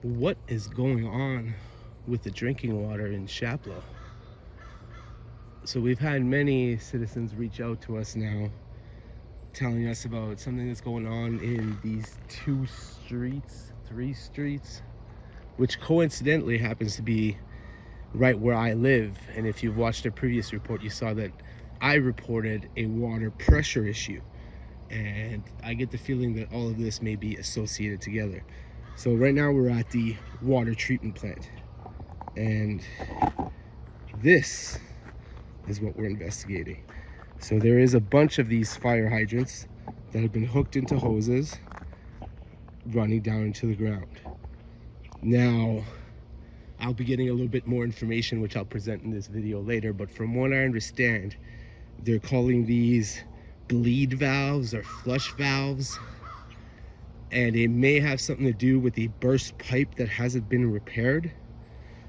What is going on with the drinking water in Chapleau? So we've had many citizens reach out to us now telling us about something that's going on in these three streets, which coincidentally happens to be right where I live. And if you've watched a previous report, you saw that I reported a water pressure issue. And I get the feeling that all of this may be associated together. So right now we're at the water treatment plant, and this is what we're investigating. So there is a bunch of these fire hydrants that have been hooked into hoses running down into the ground. Now, I'll be getting a little bit more information, which I'll present in this video later, but from what I understand, they're calling these bleed valves or flush valves, and it may have something to do with the burst pipe that hasn't been repaired.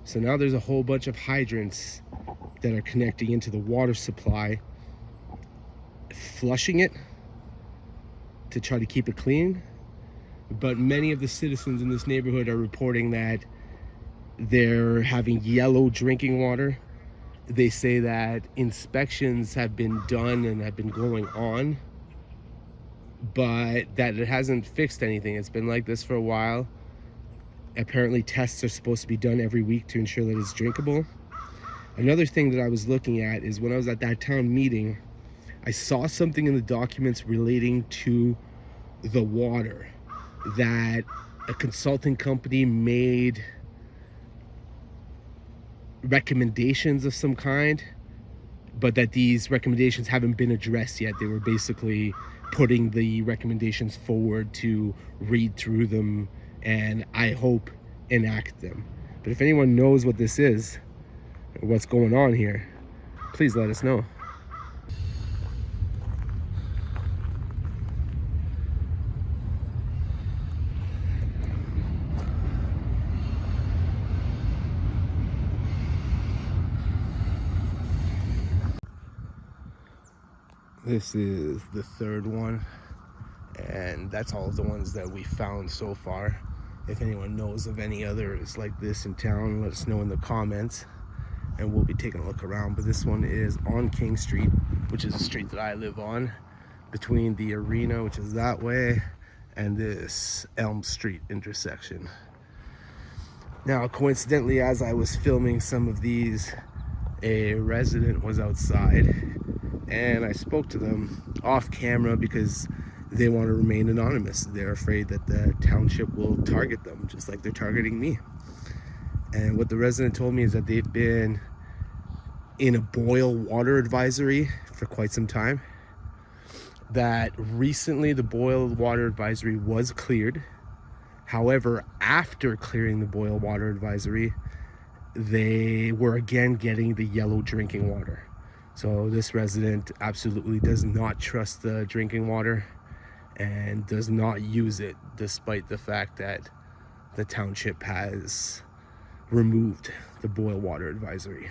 So now there's a whole bunch of hydrants that are connecting into the water supply, flushing it to try to keep it clean. But many of the citizens in this neighborhood are reporting that they're having yellow drinking water. They say that inspections have been done and have been going on, but that it hasn't fixed anything. It's been like this for a while. Apparently tests are supposed to be done every week to ensure that it's drinkable. Another thing that I was looking at is when I was at that town meeting, I saw something in the documents relating to the water, that a consulting company made recommendations of some kind, but that these recommendations haven't been addressed yet. They were basically putting the recommendations forward to read through them and, I hope, enact them. But if anyone knows what this is, what's going on here, please let us know. This is the third one, and that's all of the ones that we found so far. If anyone knows of any others like this in town, let us know in the comments, and we'll be taking a look around. But this one is on King Street, which is a street that I live on, between the arena, which is that way, and this Elm Street intersection. Now, coincidentally, as I was filming some of these, a resident was outside, and I spoke to them off camera because they want to remain anonymous. They're afraid that the township will target them, just like they're targeting me. And what the resident told me is that they've been in a boil water advisory for quite some time. That recently the boil water advisory was cleared. However, after clearing the boil water advisory, they were again getting the yellow drinking water. So this resident absolutely does not trust the drinking water and does not use it, despite the fact that the township has removed the boil water advisory.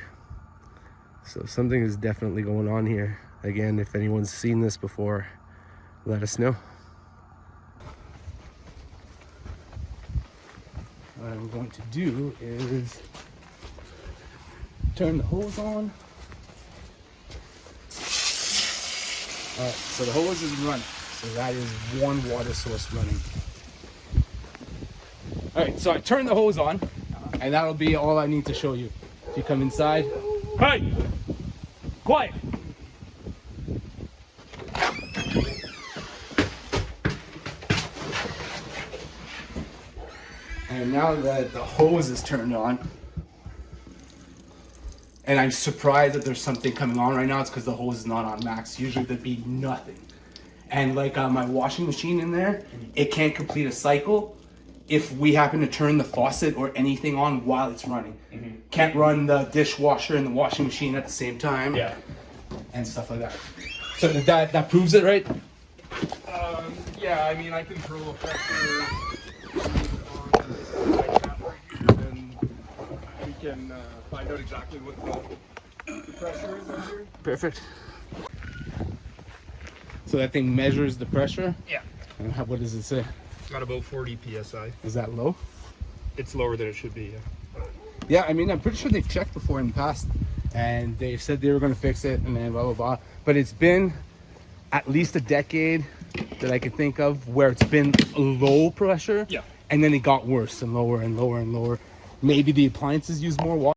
So something is definitely going on here. Again, if anyone's seen this before, let us know. What I'm going to do is turn the hose on. Alright, so the hose is running. So that is one water source running. Alright, so I turned the hose on, and that'll be all I need to show you. If you come inside. Hey! Quiet! And now that the hose is turned on, and I'm surprised that there's something coming on right now, it's because the hose is not on max. Usually there'd be nothing. And like my washing machine in there, it can't complete a cycle if we happen to turn the faucet or anything on while it's running. Can't run the dishwasher and the washing machine at the same time. Yeah. And stuff like that. So that proves it, right? Yeah, I mean, I control the pressure on my tap right here, and we can find out exactly what the pressure is right here. Perfect. So that thing measures the pressure? Yeah. And what does it say? Got about 40 psi. Is that low? it's lower than it should be. Yeah, I mean, I'm pretty sure they've checked before in the past, and they've said they were going to fix it, and then blah blah blah. But it's been at least a decade that I can think of where it's been low pressure, Yeah. and then it got worse and lower and lower and lower. Maybe the appliances use more water.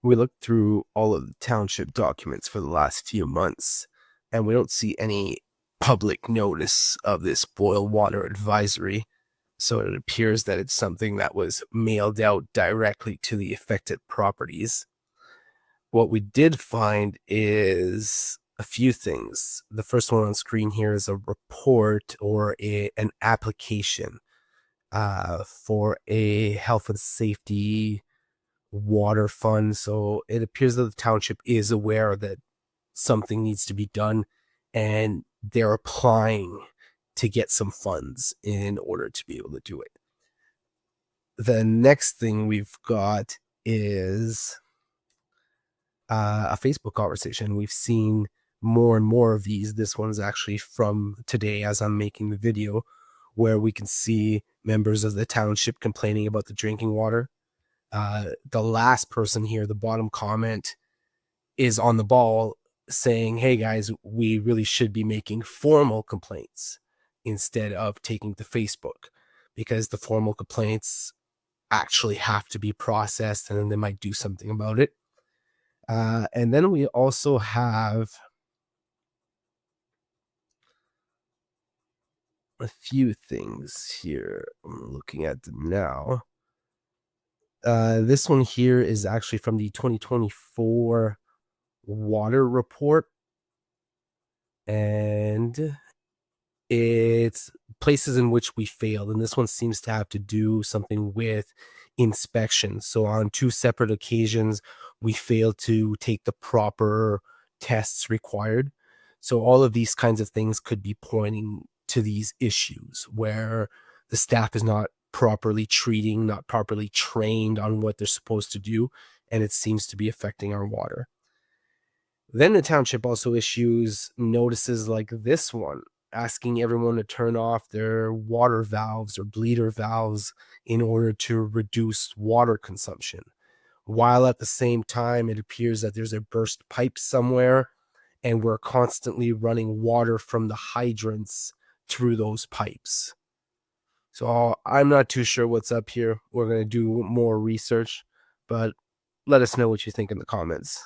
We looked through all of the township documents for the last few months, and we don't see any public notice of this boil water advisory. So it appears that it's something that was mailed out directly to the affected properties. What we did find is a few things. The first one on screen here is a report or an application for a health and safety water fund. So it appears that the township is aware that something needs to be done, and they're applying to get some funds in order to be able to do it. The next thing we've got is a Facebook conversation. We've seen more and more of these. This one's actually from today as I'm making the video, where we can see members of the township complaining about the drinking water. The last person here, the bottom comment, is on the ball saying, hey guys, we really should be making formal complaints instead of taking to Facebook, because the formal complaints actually have to be processed and then they might do something about it. And then we also have a few things here. I'm looking at them now. This one here is actually from the 2024 water report, and it's places in which we failed, and this one seems to have to do something with inspections. So on 2 separate occasions we failed to take the proper tests required. So all of these kinds of things could be pointing to these issues where the staff is not properly treating, not properly trained on what they're supposed to do, and it seems to be affecting our water. Then the township also issues notices like this one, asking everyone to turn off their water valves or bleeder valves in order to reduce water consumption. While at the same time, it appears that there's a burst pipe somewhere, and we're constantly running water from the hydrants through those pipes. So I'm not too sure what's up here. We're going to do more research, but let us know what you think in the comments.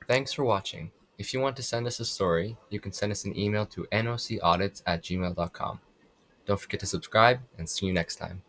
Thanks for watching. If you want to send us a story, you can send us an email to nocaudits@gmail.com. Don't forget to subscribe, and see you next time.